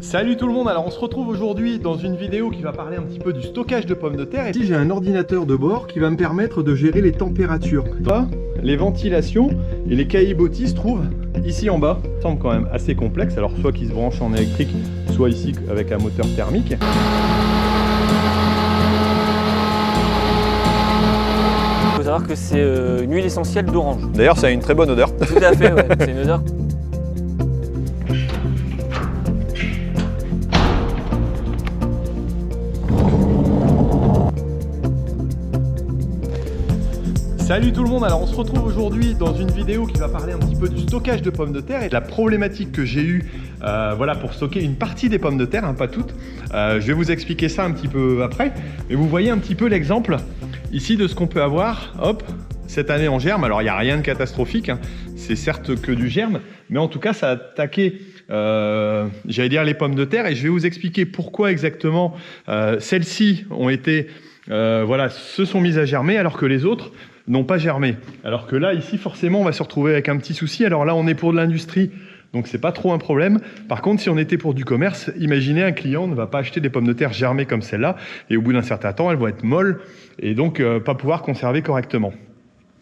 Salut tout le monde, alors on se retrouve aujourd'hui dans une vidéo qui va parler un petit peu du stockage de pommes de terre. Ici j'ai un ordinateur de bord qui va me permettre de gérer les températures. Là, les ventilations et les caillebotis se trouvent ici en bas. Ça semble quand même assez complexe, alors soit qu'ils se branchent en électrique, soit ici avec un moteur thermique. Il faut savoir que c'est une huile essentielle d'orange. D'ailleurs, ça a une très bonne odeur. Tout à fait, ouais. C'est une odeur. Salut tout le monde, alors on se retrouve aujourd'hui dans une vidéo qui va parler un petit peu du stockage de pommes de terre et de la problématique que j'ai eue voilà, pour stocker une partie des pommes de terre, hein, pas toutes. Je vais vous expliquer ça un petit peu après, mais vous voyez un petit peu l'exemple ici de ce qu'on peut avoir, hop, cette année en germe. Alors il n'y a rien de catastrophique, hein. C'est certes que du germe, mais en tout cas ça a attaqué, j'allais dire, les pommes de terre, et je vais vous expliquer pourquoi exactement celles-ci ont été, voilà, se sont mises à germer alors que les autres n'ont pas germé. Alors que là, ici, forcément, on va se retrouver avec un petit souci. Alors là, on est pour de l'industrie, donc c'est pas trop un problème. Par contre, si on était pour du commerce, imaginez un client ne va pas acheter des pommes de terre germées comme celle-là, et au bout d'un certain temps, elles vont être molles, et donc pas pouvoir conserver correctement.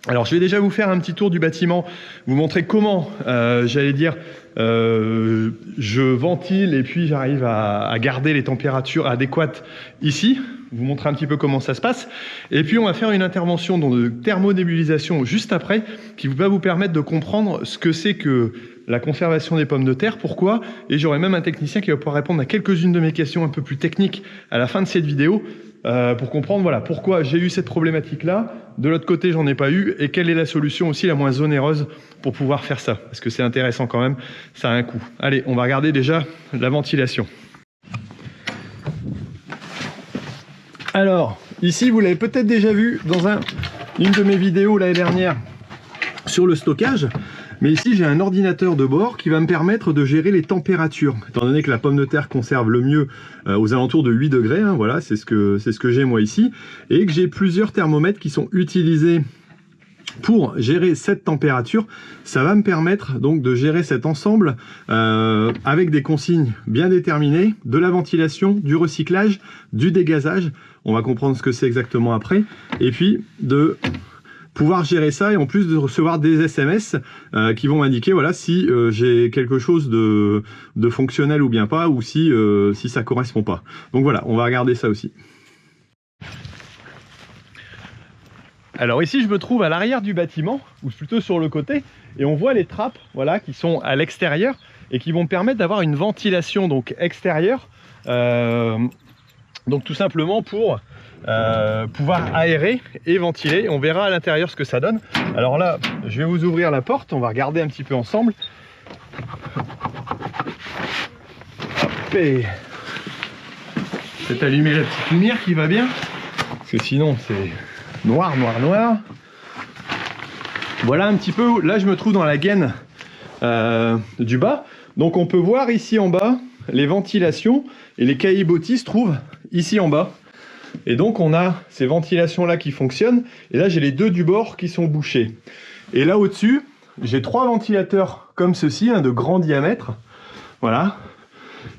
Alors je vais déjà vous faire un petit tour du bâtiment, vous montrer comment, j'allais dire, je ventile et puis j'arrive à garder les températures adéquates ici. Vous montrer un petit peu comment ça se passe. Et puis on va faire une intervention de thermonébulisation juste après, qui va vous permettre de comprendre ce que c'est que la conservation des pommes de terre, pourquoi, et j'aurai même un technicien qui va pouvoir répondre à quelques-unes de mes questions un peu plus techniques à la fin de cette vidéo, pour comprendre voilà, pourquoi j'ai eu cette problématique-là, de l'autre côté j'en ai pas eu, et quelle est la solution aussi la moins onéreuse pour pouvoir faire ça, parce que c'est intéressant quand même, ça a un coût. Allez, on va regarder déjà la ventilation. Alors, ici vous l'avez peut-être déjà vu dans une de mes vidéos l'année dernière sur le stockage, mais ici j'ai un ordinateur de bord qui va me permettre de gérer les températures. Étant donné que la pomme de terre conserve le mieux aux alentours de 8 degrés, hein, voilà, c'est ce que j'ai moi ici, et que j'ai plusieurs thermomètres qui sont utilisés pour gérer cette température. Ça va me permettre donc de gérer cet ensemble avec des consignes bien déterminées, de la ventilation, du recyclage, du dégazage. On va comprendre ce que c'est exactement après, et puis de pouvoir gérer ça, et en plus de recevoir des SMS qui vont m'indiquer voilà, si j'ai quelque chose de fonctionnel ou bien pas, ou si ça correspond pas. Donc voilà, on va regarder ça aussi. Alors ici je me trouve à l'arrière du bâtiment, ou plutôt sur le côté, et on voit les trappes voilà, qui sont à l'extérieur et qui vont me permettre d'avoir une ventilation donc extérieure, donc tout simplement pour pouvoir aérer et ventiler. On verra à l'intérieur ce que ça donne. Alors là je vais vous ouvrir la porte, on va regarder un petit peu ensemble. Hop, et peut-être allumer la petite lumière qui va bien, parce que sinon c'est noir, noir, noir. Voilà un petit peu, là je me trouve dans la gaine du bas. Donc on peut voir ici en bas les ventilations, et les caillebotis se trouvent ici en bas. Et donc on a ces ventilations là qui fonctionnent, et là j'ai les deux du bord qui sont bouchés. Et là au-dessus, j'ai trois ventilateurs comme ceci, de grand diamètre, voilà,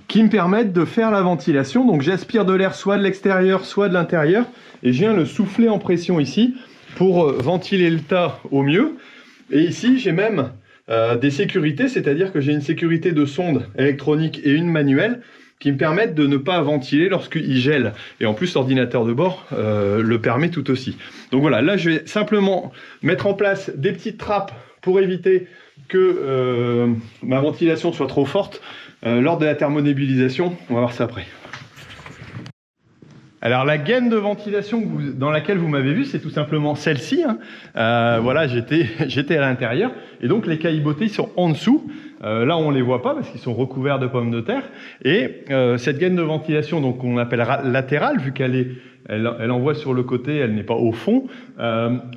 qui me permettent de faire la ventilation. Donc j'aspire de l'air soit de l'extérieur, soit de l'intérieur, et je viens le souffler en pression ici pour ventiler le tas au mieux. Et ici j'ai même des sécurités, c'est-à-dire que j'ai une sécurité de sonde électronique et une manuelle qui me permettent de ne pas ventiler lorsqu'il gèle. Et en plus l'ordinateur de bord le permet tout aussi. Donc voilà, là je vais simplement mettre en place des petites trappes pour éviter que ma ventilation soit trop forte lors de la thermonébulisation. On va voir ça après. Alors la gaine de ventilation dans laquelle vous m'avez vu, c'est tout simplement celle-ci, hein. Voilà, j'étais à l'intérieur, et donc les caillebotis sont en dessous. Là on les voit pas parce qu'ils sont recouverts de pommes de terre, et cette gaine de ventilation, donc on appelle latérale, vu qu'elle envoie sur le côté, elle n'est pas au fond,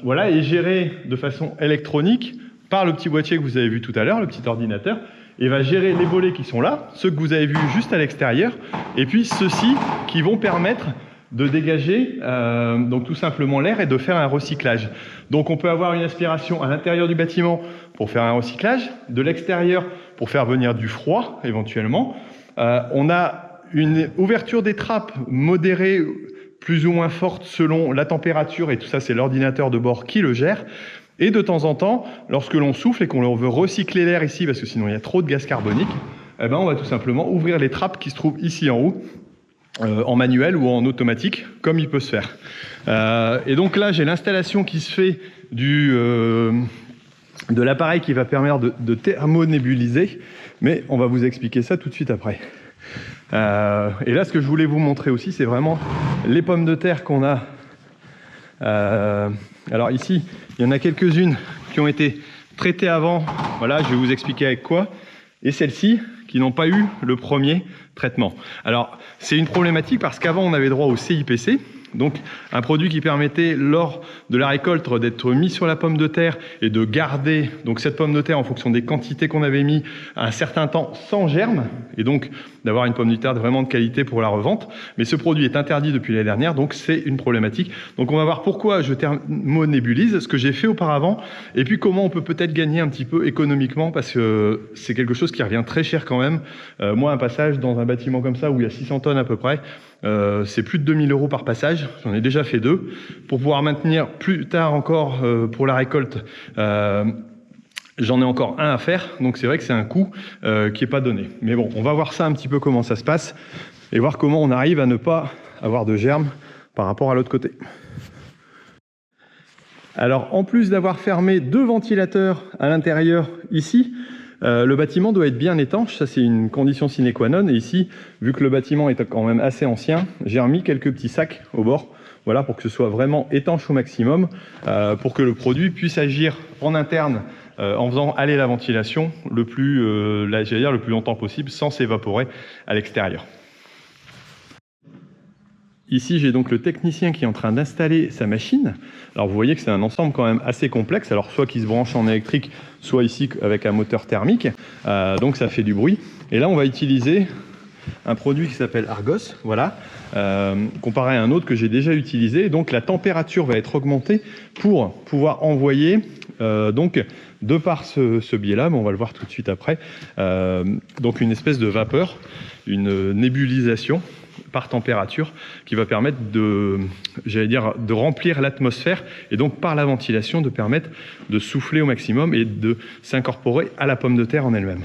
voilà, est gérée de façon électronique par le petit boîtier que vous avez vu tout à l'heure, le petit ordinateur, et va gérer les volets qui sont là, ceux que vous avez vus juste à l'extérieur, et puis ceux-ci qui vont permettre de dégager donc tout simplement l'air et de faire un recyclage. Donc on peut avoir une aspiration à l'intérieur du bâtiment pour faire un recyclage, de l'extérieur pour faire venir du froid éventuellement, On a une ouverture des trappes modérée, plus ou moins forte selon la température, et tout ça c'est l'ordinateur de bord qui le gère. Et de temps en temps, lorsque l'on souffle et qu'on veut recycler l'air ici, parce que sinon il y a trop de gaz carbonique, eh ben on va tout simplement ouvrir les trappes qui se trouvent ici en haut, en manuel ou en automatique, comme il peut se faire. Et donc là, j'ai l'installation qui se fait de l'appareil qui va permettre de thermonébuliser, mais on va vous expliquer ça tout de suite après. Et là, ce que je voulais vous montrer aussi, c'est vraiment les pommes de terre qu'on a. Alors ici, il y en a quelques-unes qui ont été traitées avant. Voilà, je vais vous expliquer avec quoi. Et celles-ci, qui n'ont pas eu le premier traitement. Alors, c'est une problématique parce qu'avant, on avait droit au CIPC, donc un produit qui permettait, lors de la récolte, d'être mis sur la pomme de terre et de garder donc cette pomme de terre en fonction des quantités qu'on avait mis un certain temps sans germe, et donc d'avoir une pomme de terre vraiment de qualité pour la revente. Mais ce produit est interdit depuis l'année dernière, donc c'est une problématique. Donc on va voir pourquoi je thermonébulise, ce que j'ai fait auparavant, et puis comment on peut peut-être gagner un petit peu économiquement, parce que c'est quelque chose qui revient très cher quand même. Moi, un passage dans un bâtiment comme ça, où il y a 600 tonnes à peu près, c'est plus de 2000 € par passage. J'en ai déjà fait 2. Pour pouvoir maintenir plus tard encore pour la récolte, j'en ai encore un à faire. Donc c'est vrai que c'est un coût qui n'est pas donné. Mais bon, on va voir ça un petit peu comment ça se passe et voir comment on arrive à ne pas avoir de germes par rapport à l'autre côté. Alors en plus d'avoir fermé 2 ventilateurs à l'intérieur ici, le bâtiment doit être bien étanche, ça c'est une condition sine qua non. Et ici, vu que le bâtiment est quand même assez ancien, j'ai remis quelques petits sacs au bord, voilà, pour que ce soit vraiment étanche au maximum, pour que le produit puisse agir en interne en faisant aller la ventilation le plus longtemps possible sans s'évaporer à l'extérieur. Ici, j'ai donc le technicien qui est en train d'installer sa machine. Alors, vous voyez que c'est un ensemble quand même assez complexe. Alors, soit qui se branche en électrique, soit ici avec un moteur thermique. Donc, ça fait du bruit. Et là, on va utiliser un produit qui s'appelle Argos, voilà, comparé à un autre que j'ai déjà utilisé. Donc, la température va être augmentée pour pouvoir envoyer, donc, de par ce biais-là, mais on va le voir tout de suite après, donc une espèce de vapeur, une nébulisation par température qui va permettre de remplir l'atmosphère et donc par la ventilation de permettre de souffler au maximum et de s'incorporer à la pomme de terre en elle-même.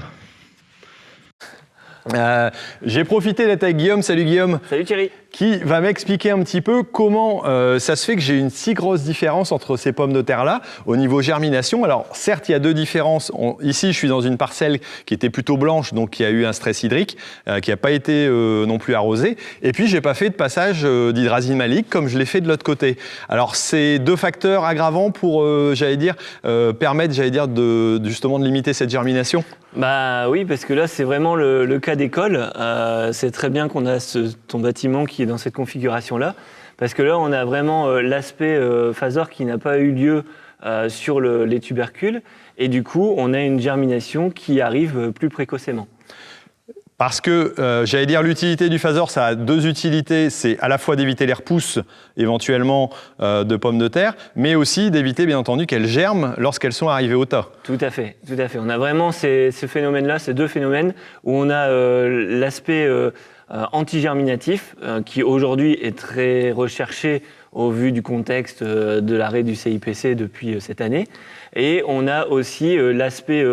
J'ai profité d'être avec Guillaume. Salut Guillaume. Salut Thierry. Qui va m'expliquer un petit peu comment ça se fait que j'ai une si grosse différence entre ces pommes de terre-là au niveau germination. Alors certes, il y a 2 différences. Ici, je suis dans une parcelle qui était plutôt blanche, donc qui a eu un stress hydrique, qui n'a pas été non plus arrosée. Et puis, j'ai pas fait de passage d'hydrazine malique comme je l'ai fait de l'autre côté. Alors, c'est 2 facteurs aggravants pour, permettre, justement de limiter cette germination. Bah oui, parce que là, c'est vraiment le cas d'école. C'est très bien qu'on a ton bâtiment qui est dans cette configuration-là, parce que là, on a vraiment l'aspect phasor qui n'a pas eu lieu sur les tubercules, et du coup, on a une germination qui arrive plus précocement. Parce que, l'utilité du phasor, ça a 2 utilités. C'est à la fois d'éviter les repousses, éventuellement, de pommes de terre, mais aussi d'éviter, bien entendu, qu'elles germent lorsqu'elles sont arrivées au tas. Tout à fait, tout à fait. On a vraiment ces phénomènes-là, ces 2 phénomènes, où on a l'aspect anti-germinatif, qui aujourd'hui est très recherché au vu du contexte de l'arrêt du CIPC depuis cette année. Et on a aussi l'aspect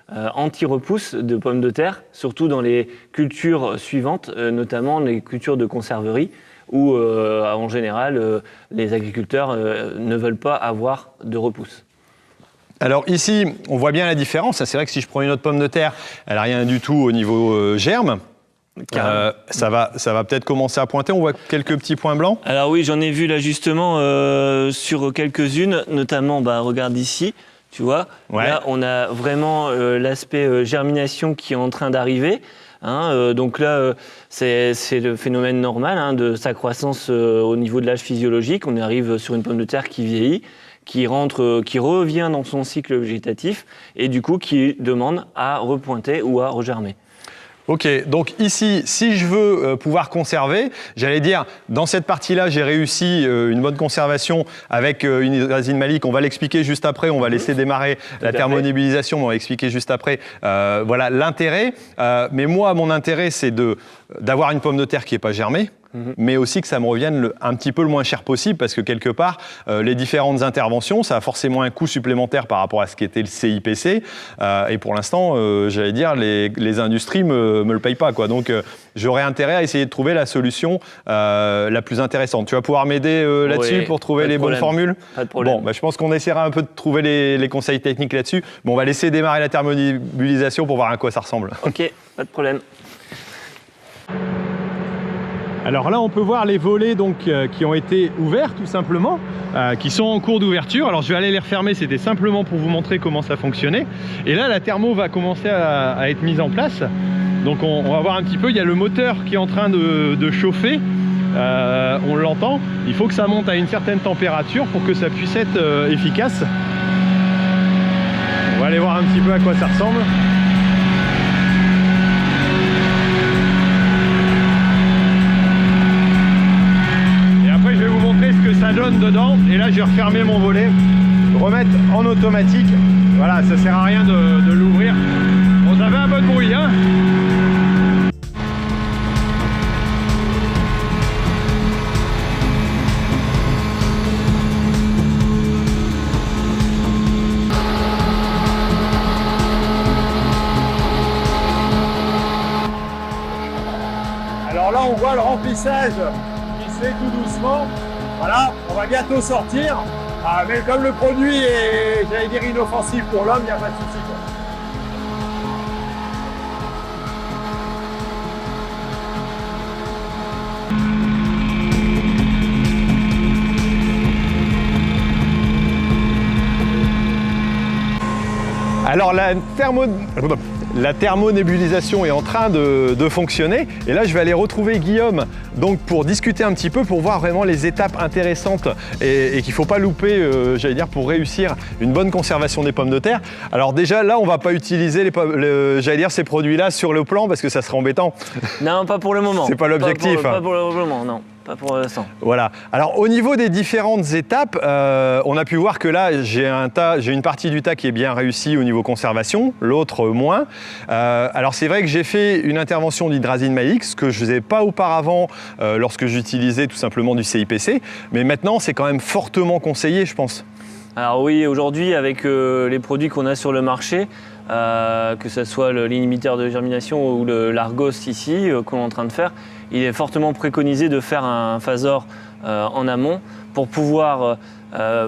anti-repousse de pommes de terre, surtout dans les cultures suivantes, notamment les cultures de conserverie, où en général les agriculteurs ne veulent pas avoir de repousse. Alors ici, on voit bien la différence. C'est vrai que si je prends une autre pomme de terre, elle n'a rien du tout au niveau germe. Ça va peut-être commencer à pointer. On voit quelques petits points blancs. Alors oui, j'en ai vu là justement sur quelques-unes, notamment, regarde ici. Tu vois, ouais. Là, on a vraiment l'aspect germination qui est en train d'arriver. Donc là, c'est le phénomène normal de sa croissance au niveau de l'âge physiologique. On arrive sur une pomme de terre qui vieillit, qui revient dans son cycle végétatif et du coup qui demande à repointer ou à regermer. Ok, donc ici, si je veux pouvoir conserver, j'allais dire, dans cette partie-là, j'ai réussi une bonne conservation avec une hydrazine malique. On va l'expliquer juste après, on va laisser démarrer la thermonébulisation, mais on va expliquer juste après. Voilà l'intérêt. Mais moi, mon intérêt, c'est d'avoir une pomme de terre qui n'est pas germée, mais aussi que ça me revienne un petit peu le moins cher possible, parce que quelque part, les différentes interventions, ça a forcément un coût supplémentaire par rapport à ce qu'était le CIPC. Et pour l'instant, j'allais dire, les industries me le payent pas, quoi. Donc, j'aurais intérêt à essayer de trouver la solution la plus intéressante. Tu vas pouvoir m'aider là-dessus pour trouver les bonnes formules? Pas de problème. Bon, je pense qu'on essaiera un peu de trouver les conseils techniques là-dessus. Bon, on va laisser démarrer la thermonébulisation pour voir à quoi ça ressemble. Ok, pas de problème. Alors là, on peut voir les volets donc, qui ont été ouverts tout simplement, qui sont en cours d'ouverture. Alors je vais aller les refermer, c'était simplement pour vous montrer comment ça fonctionnait. Et là, la thermo va commencer à être mise en place. Donc on va voir un petit peu, il y a le moteur qui est en train de chauffer. On l'entend, il faut que ça monte à une certaine température pour que ça puisse être efficace. On va aller voir un petit peu à quoi ça ressemble. Ça donne dedans, et là je vais refermer mon volet, remettre en automatique. Voilà, ça sert à rien de l'ouvrir. Bon, ça fait un peu de bruit, hein. Alors là, on voit le remplissage qui se fait tout doucement. Voilà, on va bientôt sortir. Mais comme le produit est, j'allais dire, inoffensif pour l'homme, il n'y a pas de souci. Alors la thermonébulisation est en train de fonctionner, et là je vais aller retrouver Guillaume donc pour discuter un petit peu, pour voir vraiment les étapes intéressantes et qu'il ne faut pas louper, j'allais dire, pour réussir une bonne conservation des pommes de terre. Alors déjà là, on ne va pas utiliser j'allais dire, ces produits-là sur le plan, parce que ça serait embêtant. Non, pas pour le moment. C'est pas l'objectif. Pas pour le moment, non. Pas pour l'instant. Voilà. Alors au niveau des différentes étapes, on a pu voir que là j'ai une partie du tas qui est bien réussie au niveau conservation, l'autre moins. Alors c'est vrai que j'ai fait une intervention d'hydrazine malique, ce que je ne faisais pas auparavant lorsque j'utilisais tout simplement du CIPC, mais maintenant c'est quand même fortement conseillé, je pense. Alors oui, aujourd'hui avec les produits qu'on a sur le marché, que ce soit l'inhibiteur de germination ou l'Argos ici qu'on est en train de faire, il est fortement préconisé de faire un phasor en amont pour pouvoir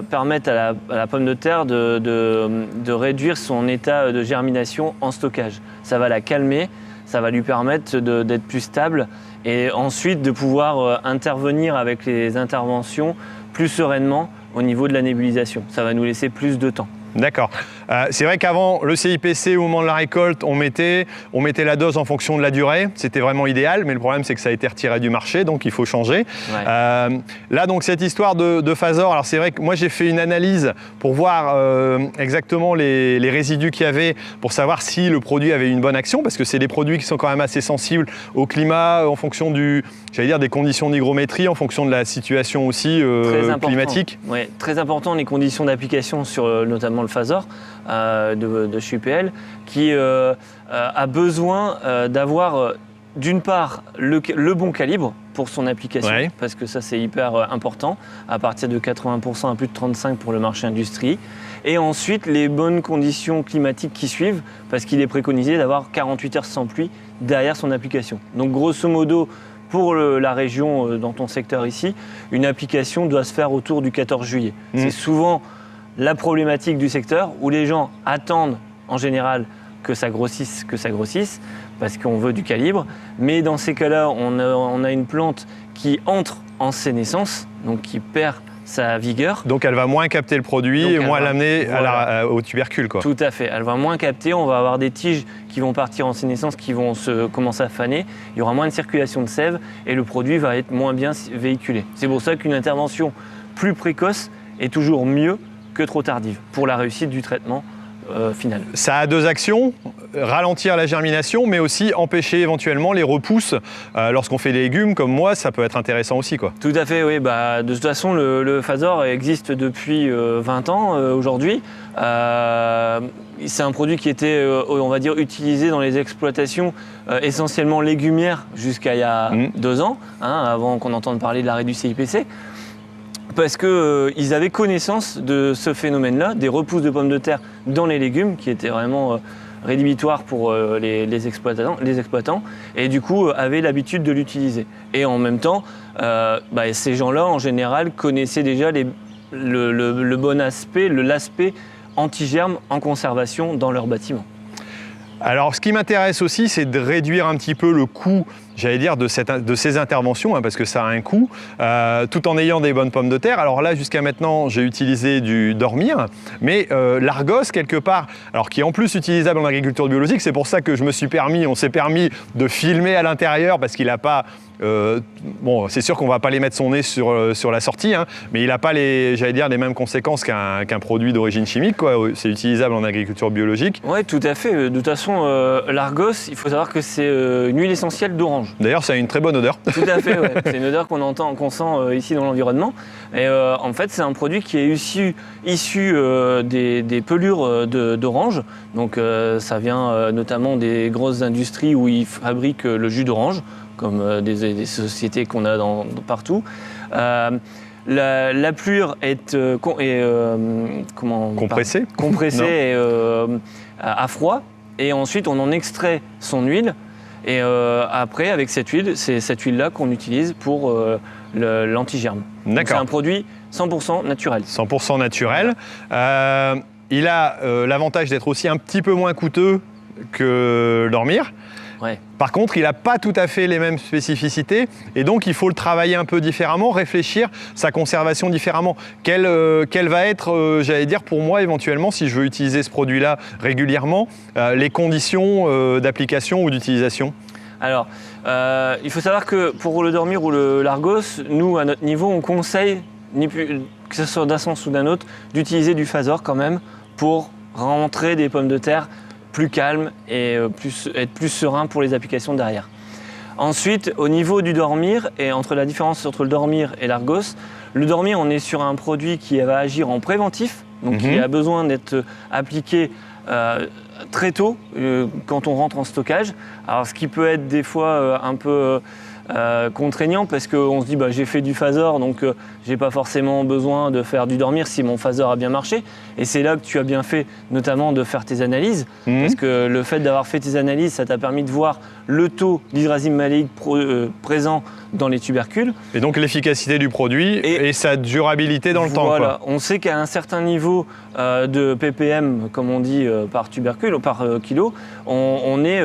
permettre à la pomme de terre de réduire son état de germination en stockage. Ça va la calmer, ça va lui permettre d'être plus stable et ensuite de pouvoir intervenir avec les interventions plus sereinement au niveau de la nébulisation. Ça va nous laisser plus de temps. D'accord. C'est vrai qu'avant, le CIPC, au moment de la récolte, on mettait la dose en fonction de la durée. C'était vraiment idéal, mais le problème, c'est que ça a été retiré du marché, donc il faut changer. Ouais. Là, donc, cette histoire de phasor, alors c'est vrai que moi, j'ai fait une analyse pour voir exactement les résidus qu'il y avait, pour savoir si le produit avait une bonne action, parce que c'est des produits qui sont quand même assez sensibles au climat, en fonction des conditions d'hygrométrie, en fonction de la situation aussi climatique. Oui, très important, les conditions d'application sur notamment le phasor de chez UPL, qui a besoin d'avoir d'une part le bon calibre pour son application, ouais, parce que ça c'est hyper important, à partir de 80% à plus de 35% pour le marché industrie, et ensuite les bonnes conditions climatiques qui suivent, parce qu'il est préconisé d'avoir 48 heures sans pluie derrière son application. Donc grosso modo, pour la région dans ton secteur ici, une application doit se faire autour du 14 juillet. C'est souvent la problématique du secteur où les gens attendent en général que ça grossisse, parce qu'on veut du calibre. Mais dans ces cas-là, on a une plante qui entre en sénescence, donc qui perd sa vigueur. Donc elle va moins capter le produit et moins l'amener au tubercule, quoi. Tout à fait, elle va moins capter, on va avoir des tiges qui vont partir en sénescence, qui vont commencer à faner, il y aura moins de circulation de sève et le produit va être moins bien véhiculé. C'est pour ça qu'une intervention plus précoce est toujours mieux que trop tardive pour la réussite du traitement final. Ça a deux actions, ralentir la germination, mais aussi empêcher éventuellement les repousses. Lorsqu'on fait des légumes, comme moi, ça peut être intéressant aussi, quoi. Tout à fait, oui. Bah, de toute façon, le Phasor existe depuis 20 ans aujourd'hui. C'est un produit qui était, on va dire, utilisé dans les exploitations essentiellement légumières jusqu'à il y a 2 ans, hein, avant qu'on entende parler de l'arrêt du CIPC. Parce qu'ils avaient connaissance de ce phénomène-là, des repousses de pommes de terre dans les légumes, qui étaient vraiment rédhibitoires pour les exploitants, et du coup avaient l'habitude de l'utiliser. Et en même temps, ces gens-là, en général, connaissaient déjà le bon aspect, l'aspect anti-germe en conservation dans leur bâtiment. Alors, ce qui m'intéresse aussi, c'est de réduire un petit peu le coût, j'allais dire, de ces interventions, hein, parce que ça a un coût, tout en ayant des bonnes pommes de terre. Alors là, jusqu'à maintenant, j'ai utilisé du Dormir, mais l'Argos, quelque part, alors qui est en plus utilisable en agriculture biologique, c'est pour ça que on s'est permis de filmer à l'intérieur, parce qu'il n'a pas... bon, c'est sûr qu'on ne va pas les mettre son nez sur la sortie, hein, mais il n'a pas les mêmes conséquences qu'un produit d'origine chimique, quoi. C'est utilisable en agriculture biologique. Oui, tout à fait. De toute façon, l'Argos, il faut savoir que c'est une huile essentielle d'orange. D'ailleurs, ça a une très bonne odeur. Tout à fait, ouais. C'est une odeur qu'on sent ici dans l'environnement. Et en fait, c'est un produit qui est issu des pelures d'orange. Donc ça vient notamment des grosses industries où ils fabriquent le jus d'orange, comme des sociétés qu'on a partout. La pelure est compressée à froid, et ensuite on en extrait son huile. Et après, avec cette huile, c'est cette huile-là qu'on utilise pour l'antigerme. C'est un produit 100% naturel. 100% naturel. Il a l'avantage d'être aussi un petit peu moins coûteux que Dormir. Ouais. Par contre, il n'a pas tout à fait les mêmes spécificités et donc il faut le travailler un peu différemment, réfléchir sa conservation différemment. Quelle va être, j'allais dire pour moi éventuellement, si je veux utiliser ce produit-là régulièrement, les conditions d'application ou d'utilisation? Alors, il faut savoir que pour le Dormir ou l'Argos, nous, à notre niveau, on conseille, que ce soit d'un sens ou d'un autre, d'utiliser du Phasor quand même pour rentrer des pommes de terre plus calme et être plus serein pour les applications derrière. Ensuite, au niveau du Dormir, et entre la différence entre le Dormir et l'Argos, le Dormir, on est sur un produit qui va agir en préventif, donc qui a besoin d'être appliqué très tôt quand on rentre en stockage. Alors, ce qui peut être des fois un peu contraignant parce qu'on se dit j'ai fait du Phasor, donc j'ai pas forcément besoin de faire du Dormir si mon Phasor a bien marché. Et c'est là que tu as bien fait notamment de faire tes analyses, parce que le fait d'avoir fait tes analyses, ça t'a permis de voir le taux d'hydrazine malique présent dans les tubercules. Et donc l'efficacité du produit et sa durabilité dans le temps. Voilà, on sait qu'à un certain niveau de ppm, comme on dit, par tubercule ou par kilo, on est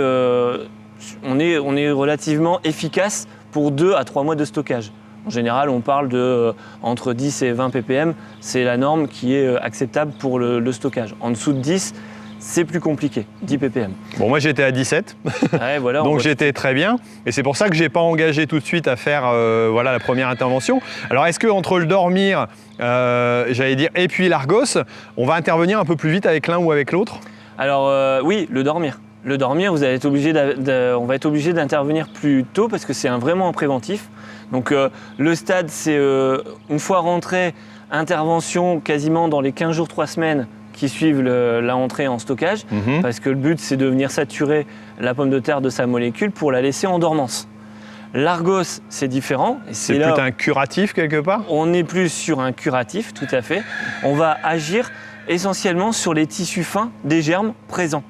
relativement efficace pour 2 à 3 mois de stockage. En général, on parle de entre 10 et 20 ppm, c'est la norme qui est acceptable pour le stockage. En dessous de 10, c'est plus compliqué, 10 ppm. Bon, moi j'étais à 17, ouais, voilà, donc j'étais très bien. Et c'est pour ça que je n'ai pas engagé tout de suite à faire la première intervention. Alors est-ce qu'entre le Dormir, j'allais dire, et puis l'Argos, on va intervenir un peu plus vite avec l'un ou avec l'autre? Alors oui, le Dormir. Le Dormir, on va être obligé d'intervenir plus tôt parce que c'est vraiment un préventif. Donc le stade, c'est une fois rentré, intervention quasiment dans les 15 jours, 3 semaines qui suivent la entrée en stockage, parce que le but, c'est de venir saturer la pomme de terre de sa molécule pour la laisser en dormance. L'Argos, c'est différent. C'est plutôt un curatif quelque part? On est plus sur un curatif, tout à fait. On va agir essentiellement sur les tissus fins des germes présents.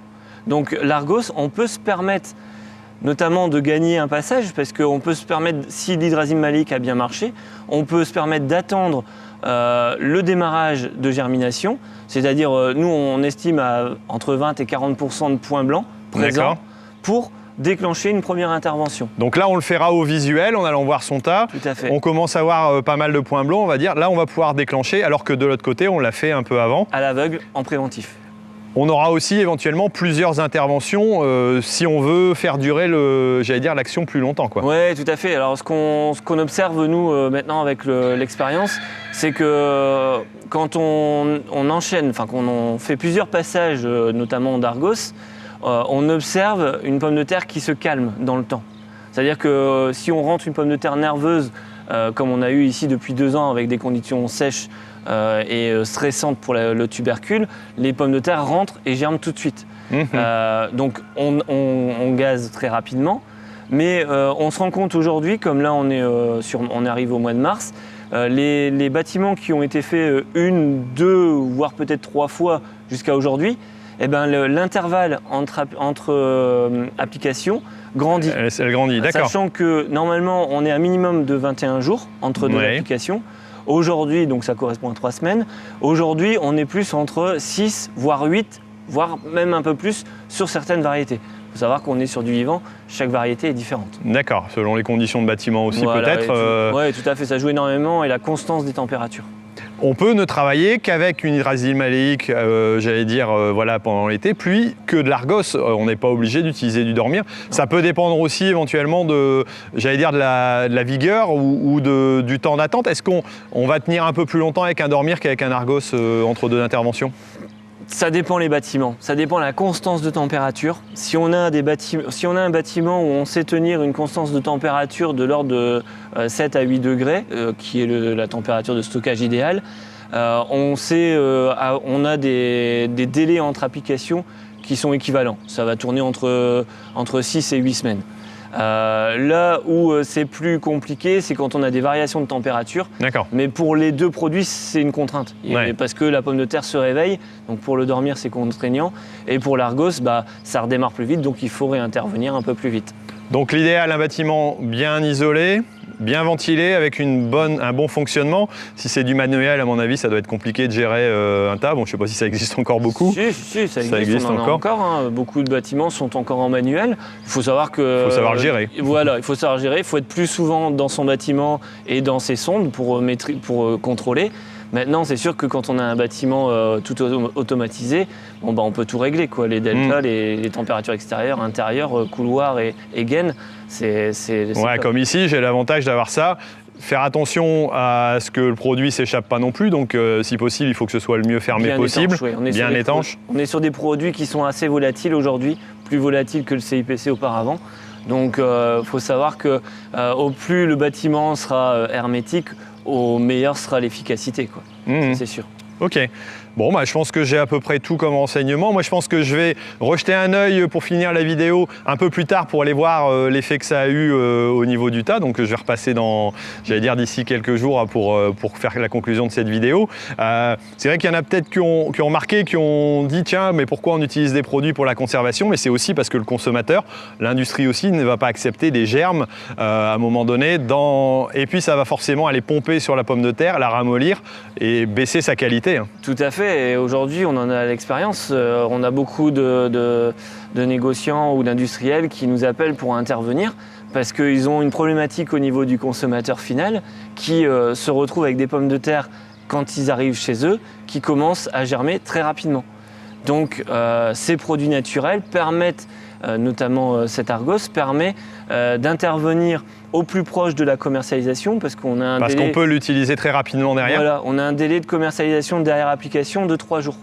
Donc l'Argos, on peut se permettre notamment de gagner un passage parce qu'on peut se permettre, si l'hydrazine malique a bien marché, on peut se permettre d'attendre le démarrage de germination, c'est-à-dire nous on estime à entre 20 et 40% de points blancs présents pour déclencher une première intervention. Donc là on le fera au visuel en allant voir son tas. Tout à fait. On commence à avoir pas mal de points blancs, on va dire. Là on va pouvoir déclencher alors que de l'autre côté on l'a fait un peu avant. À l'aveugle, en préventif. On aura aussi éventuellement plusieurs interventions si on veut faire durer l'action plus longtemps, quoi. Oui, tout à fait. Alors, ce qu'on observe, nous, maintenant, avec l'expérience, c'est que quand on enchaîne, enfin, qu'on fait plusieurs passages, notamment d'Argos, on observe une pomme de terre qui se calme dans le temps. C'est-à-dire que si on rentre une pomme de terre nerveuse, comme on a eu ici depuis 2 ans avec des conditions sèches et stressantes pour le tubercule, les pommes de terre rentrent et germent tout de suite. Donc on gaze très rapidement, mais on se rend compte aujourd'hui, comme là on arrive au mois de mars, les bâtiments qui ont été faits 1, 2, voire peut-être 3 fois jusqu'à aujourd'hui, eh ben, l'intervalle entre applications grandit. Elle grandit, d'accord. Sachant que normalement, on est à un minimum de 21 jours entre 2 applications. Aujourd'hui, donc ça correspond à 3 semaines. Aujourd'hui, on est plus entre 6, voire 8, voire même un peu plus sur certaines variétés. Il faut savoir qu'on est sur du vivant, chaque variété est différente. D'accord, selon les conditions de bâtiment aussi, voilà, peut-être. Oui, tout à fait, ça joue énormément et la constance des températures. On peut ne travailler qu'avec une hydrazine maléique, j'allais dire, voilà, pendant l'été, puis que de l'Argos. On n'est pas obligé d'utiliser du dormir. Ça peut dépendre aussi éventuellement de, j'allais dire, de la vigueur ou du temps d'attente. Est-ce qu'on va tenir un peu plus longtemps avec un dormir qu'avec un Argos entre 2 interventions? Ça dépend les bâtiments, ça dépend de la constance de température. Si on a un bâtiment où on sait tenir une constance de température de l'ordre de 7 à 8 degrés, qui est la température de stockage idéale, on a des délais entre applications qui sont équivalents. Ça va tourner entre 6 et 8 semaines. Là où c'est plus compliqué, c'est quand on a des variations de température. D'accord. Mais pour les 2 produits, c'est une contrainte. Parce que la pomme de terre se réveille, donc pour le dormir, c'est contraignant. Et pour l'Argos, ça redémarre plus vite, donc il faut réintervenir un peu plus vite. Donc l'idéal, un bâtiment bien isolé, bien ventilé, avec un bon fonctionnement. Si c'est du manuel, à mon avis, ça doit être compliqué de gérer un tas. Bon, je ne sais pas si ça existe encore beaucoup. Si, ça existe on en a encore. Hein. Beaucoup de bâtiments sont encore en manuel. Il faut savoir que... Il faut savoir gérer. Voilà, il faut savoir gérer. Il faut être plus souvent dans son bâtiment et dans ses sondes pour contrôler. Maintenant, c'est sûr que quand on a un bâtiment tout automatisé, on peut tout régler, quoi. Les deltas, les températures extérieures, intérieures, couloirs et gaines, c'est comme ici, j'ai l'avantage d'avoir ça. Faire attention à ce que le produit ne s'échappe pas non plus, donc si possible, il faut que ce soit le mieux fermé possible, bien étanche. On est sur des produits qui sont assez volatiles aujourd'hui, plus volatiles que le CIPC auparavant. Donc il faut savoir que au plus le bâtiment sera hermétique, au meilleur sera l'efficacité, quoi. C'est sûr. Ok. Bon, je pense que j'ai à peu près tout comme renseignement. Moi, je pense que je vais rejeter un œil pour finir la vidéo un peu plus tard pour aller voir l'effet que ça a eu au niveau du tas. Donc, je vais repasser d'ici quelques jours pour faire la conclusion de cette vidéo. C'est vrai qu'il y en a peut-être qui ont remarqué, qui ont dit, tiens, mais pourquoi on utilise des produits pour la conservation? Mais c'est aussi parce que le consommateur, l'industrie aussi, ne va pas accepter des germes à un moment donné. Et puis, ça va forcément aller pomper sur la pomme de terre, la ramollir et baisser sa qualité. Tout à fait. Et aujourd'hui, on en a l'expérience. On a beaucoup de négociants ou d'industriels qui nous appellent pour intervenir parce qu'ils ont une problématique au niveau du consommateur final qui se retrouve avec des pommes de terre quand ils arrivent chez eux qui commencent à germer très rapidement. Donc ces produits naturels permettent, notamment cet Argos, permet d'intervenir au plus proche de la commercialisation parce qu'on a un délai... Parce qu'on peut l'utiliser très rapidement derrière. Voilà, on a un délai de commercialisation derrière application de 3 jours.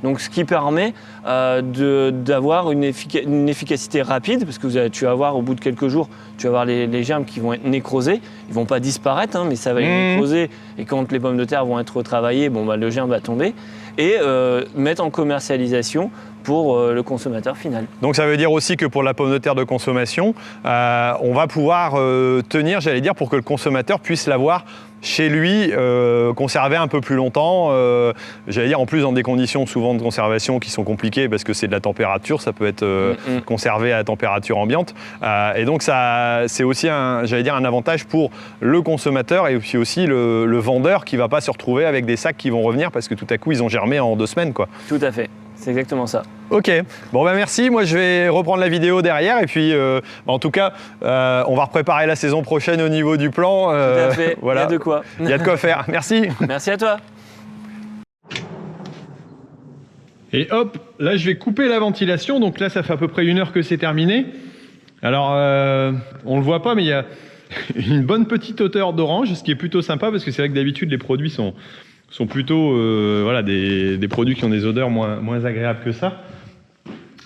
Donc ce qui permet d'avoir une efficacité rapide, parce que tu vas voir au bout de quelques jours, tu vas voir les germes qui vont être nécrosés. Ils ne vont pas disparaître, mais ça va être nécrosé. Et quand les pommes de terre vont être retravaillées, le germe va tomber. Et mettre en commercialisation pour le consommateur final. Donc ça veut dire aussi que pour la pomme de terre de consommation, on va pouvoir tenir, j'allais dire, pour que le consommateur puisse l'avoir chez lui, conservé un peu plus longtemps, j'allais dire en plus dans des conditions souvent de conservation qui sont compliquées parce que c'est de la température, ça peut être conservé à la température ambiante. Et donc ça, c'est aussi j'allais dire un avantage pour le consommateur et puis aussi le vendeur qui ne va pas se retrouver avec des sacs qui vont revenir parce que tout à coup ils ont germé en 2 semaines, quoi. Tout à fait. C'est exactement ça. Ok, bon merci, moi je vais reprendre la vidéo derrière et puis en tout cas on va préparer la saison prochaine au niveau du plan. Tout à fait, voilà. Il y a de quoi. Il y a de quoi faire, merci. Merci à toi. Et hop, là je vais couper la ventilation. Donc là ça fait à peu près 1 heure que c'est terminé. Alors on le voit pas, mais il y a une bonne petite odeur d'orange, ce qui est plutôt sympa parce que c'est vrai que d'habitude les produits sont plutôt voilà, des produits qui ont des odeurs moins agréables que ça.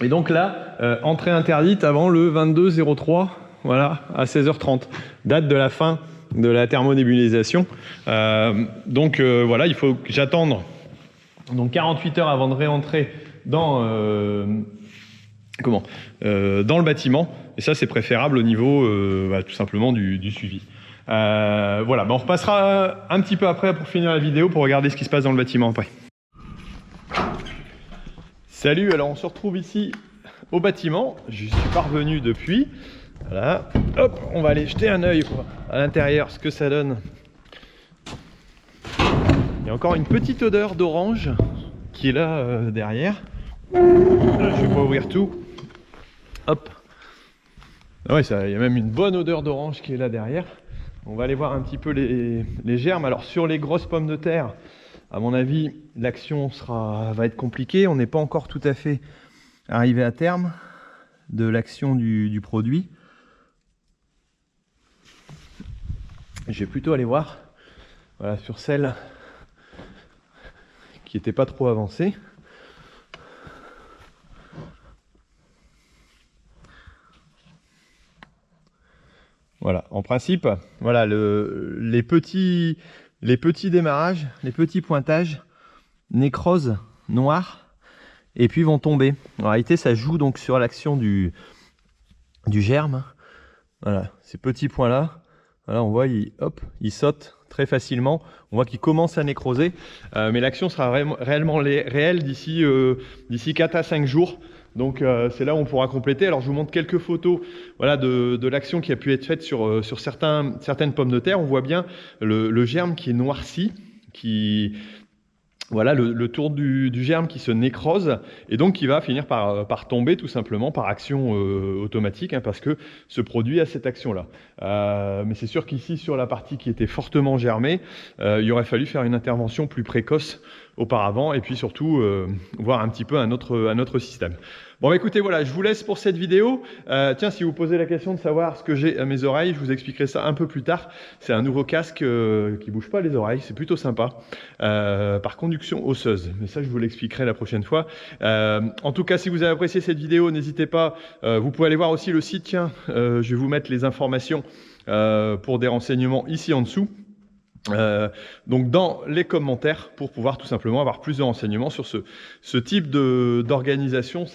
Et donc là, entrée interdite avant le 22-03, voilà, à 16h30, date de la fin de la thermonébulisation. Donc voilà, il faut que j'attende donc 48 heures avant de réentrer dans dans le bâtiment. Et ça, c'est préférable au niveau tout simplement du suivi. Voilà, on repassera un petit peu après pour finir la vidéo pour regarder ce qui se passe dans le bâtiment après. Salut, alors on se retrouve ici au bâtiment. Je suis parvenu depuis. Voilà, hop, on va aller jeter un œil à l'intérieur, ce que ça donne. Il y a encore une petite odeur d'orange qui est là derrière. Je vais pas ouvrir tout. Hop. Ah ouais, il y a même une bonne odeur d'orange qui est là derrière. On va aller voir un petit peu les germes. Alors sur les grosses pommes de terre, à mon avis, l'action va être compliquée. On n'est pas encore tout à fait arrivé à terme de l'action du produit. Je vais plutôt aller voir voilà, sur celle qui n'était pas trop avancée. Voilà, en principe, voilà, les petits démarrages, les petits pointages nécrosent noir et puis vont tomber. En réalité, ça joue donc sur l'action du germe. Voilà, ces petits points-là, voilà, on voit, il saute très facilement. On voit qu'il commence à nécroser, mais l'action sera réellement réelle d'ici 4 à 5 jours. Donc c'est là où on pourra compléter. Alors je vous montre quelques photos voilà, de l'action qui a pu être faite sur certaines pommes de terre. On voit bien le germe qui est noirci, voilà, le tour du germe qui se nécrose et donc qui va finir par tomber tout simplement par action automatique, hein, parce que ce produit a cette action-là. Mais c'est sûr qu'ici, sur la partie qui était fortement germée, il aurait fallu faire une intervention plus précoce auparavant et puis surtout voir un petit peu un autre système. Bon bah écoutez, voilà, je vous laisse pour cette vidéo. Tiens, si vous posez la question de savoir ce que j'ai à mes oreilles, je vous expliquerai ça un peu plus tard. C'est un nouveau casque qui bouge pas les oreilles, c'est plutôt sympa, par conduction osseuse. Mais ça, je vous l'expliquerai la prochaine fois. En tout cas, si vous avez apprécié cette vidéo, n'hésitez pas. Vous pouvez aller voir aussi le site. Tiens, je vais vous mettre les informations pour des renseignements ici en dessous. Donc dans les commentaires pour pouvoir tout simplement avoir plus de renseignements sur ce type d'organisation,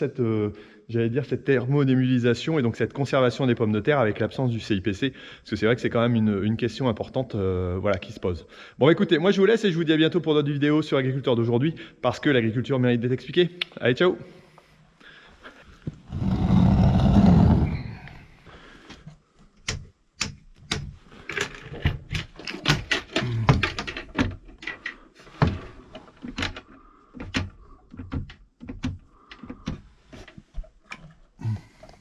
j'allais dire cette thermonébulisation et donc cette conservation des pommes de terre avec l'absence du CIPC, parce que c'est vrai que c'est quand même une question importante voilà, qui se pose. Bon bah, écoutez, moi je vous laisse et je vous dis à bientôt pour d'autres vidéos sur l'agriculteur d'aujourd'hui, parce que l'agriculture mérite d'être expliquée. Allez, ciao.